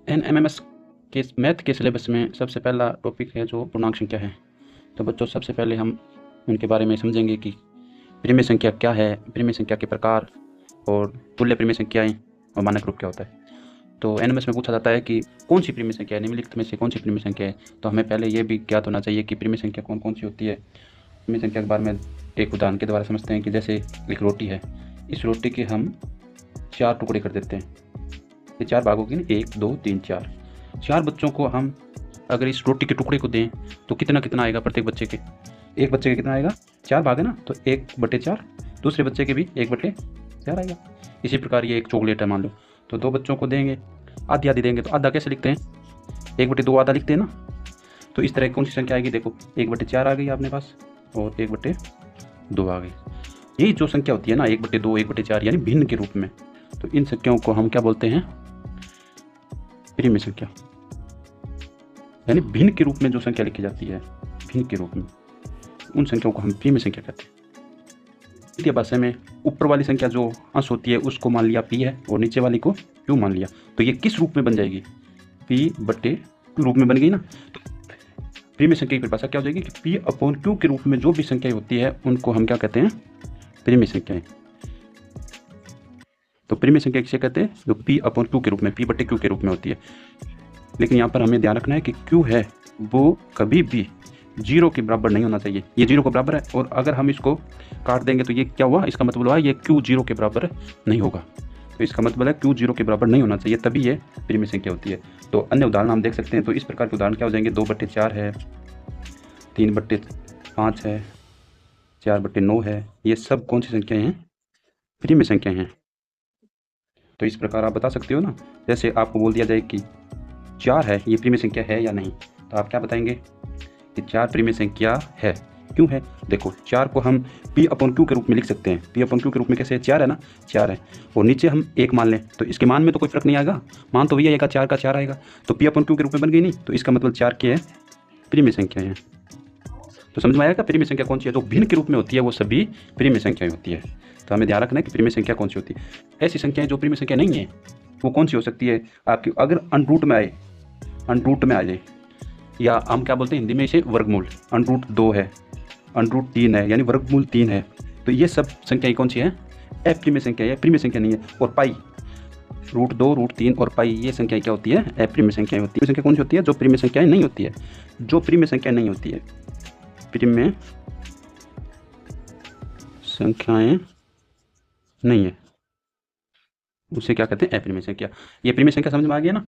NMIMS के math के syllabus में सबसे पहला टॉपिक है जो पूर्णांक संख्या है। तो बच्चों सबसे पहले हम उनके बारे में समझेंगे कि परिमेय संख्या क्या है, परिमेय संख्या के प्रकार और तुल्य परिमेय संख्याएं और मानक रूप क्या होता है। तो एनएमएस में पूछा जाता है कि कौन सी परिमेय संख्या है, निम्नलिखित में से कौन सी परिमेय संख्या है। तो हमें पहले ये भी ज्ञात होना चाहिए कि परिमेय संख्या कौन कौन सी होती है। परिमेय संख्या के बारे में एक उदाहरण के द्वारा समझते हैं कि जैसे एक रोटी है, इस रोटी के हम 4 टुकड़े कर देते हैं। ये 4 भाग होगी ना, 1 2 3 4। 4 बच्चों को हम अगर इस रोटी के टुकड़े को दें तो कितना कितना आएगा प्रत्येक बच्चे के। एक बच्चे के कितना आएगा, 4 भाग है ना, तो 1/4। दूसरे बच्चे के भी 1/4 आएगा। इसी प्रकार ये एक चॉकलेट है मान लो, तो 2 बच्चों को देंगे, आधी आधी देंगे। तो आधा कैसे लिखते हैं, 1/2 आधा लिखते हैं ना। तो इस तरह कौन सी संख्या आएगी, देखो 1/4 आ गई अपने पास और 1/2 आ गई। यही जो संख्या होती है ना 1/2 1/4 यानी भिन्न के रूप में, तो इन संख्याओं को हम क्या बोलते हैं, परिमेय संख्या। यानी भिन्न के रूप में जो संख्या लिखी जाती है, भिन्न के रूप में, उन संख्याओं को हम परिमेय संख्या कहते हैं। द्वितीय भाषा में ऊपर वाली संख्या जो अंश होती है उसको मान लिया p है और नीचे वाली को q मान लिया। तो ये किस रूप में बन जाएगी, p/q रूप में बन गई ना। तो परिमेय संख्या की परिभाषा क्या हो जाएगी कि p/q के रूप में जो भी संख्याएं होती है उनको हम क्या कहते हैं, परिमेय संख्याएं। तो परिमेय संख्या किसे कहते हैं, जो p/q के रूप में, p/q के रूप में होती है। लेकिन यहाँ पर हमें ध्यान रखना है कि q है वो कभी भी 0 के बराबर नहीं होना चाहिए। ये 0 के बराबर है और अगर हम इसको काट देंगे तो ये क्या हुआ, इसका मतलब हुआ ये q 0 के बराबर नहीं होगा। तो इसका मतलब है q 0 के बराबर नहीं होना चाहिए, तभी ये परिमेय संख्या होती है। तो अन्य उदाहरण हम देख सकते हैं। तो इस प्रकार के उदाहरण क्या हो जाएंगे, 2/4 है, 3/5 है, 4/9 है। ये सब कौन सी संख्याएं हैं, परिमेय संख्याएं हैं। तो इस प्रकार आप बता सकते हो ना, जैसे आपको बोल दिया जाए कि 4 है, ये परिमेय संख्या है या नहीं, तो आप क्या बताएंगे कि 4 परिमेय संख्या है। क्यों है, देखो 4 को हम p/q के रूप में लिख सकते हैं। p/q के रूप में कैसे है, 4 है ना, 4 है और नीचे हम 1 मान लें तो इसके मान में तो कोई फर्क नहीं आएगा, मान तो वही आएगा, 4 का 4 आएगा। तो p/q के रूप में बन गई नहीं, तो इसका मतलब 4 के परिमेय संख्या है। तो समझ में आएगा परिमेय संख्या कौन सी है, जो भिन्न के रूप में होती है वो सभी परिमेय संख्याएं होती है। तो हमें ध्यान रखना है कि परिमेय संख्या कौन सी होती है। ऐसी संख्याएं जो परिमेय संख्या नहीं है वो कौन सी हो सकती है आपकी, अगर अनरूट में आए, अनरूट में आ जाए, या हम क्या बोलते हैं हिंदी में इसे वर्गमूल, √2 है, √3 है, यानी वर्गमूल 3 है। तो ये सब संख्याएं कौन सी हैं, अप्रिमेय संख्या है, परिमेय संख्या नहीं है। और पाई, √2 √3 और पाई, ये संख्याएं क्या होती है, अप्रिमेय संख्याएं होती है। संख्या कौन सी होती है, जो परिमेय संख्याएं नहीं होती है, जो परिमेय संख्या नहीं होती है, परिमेय संख्याएं नहीं है, उसे क्या कहते हैं, अप्रिमेय संख्या। ये परिमेय संख्या समझ में आ गया ना।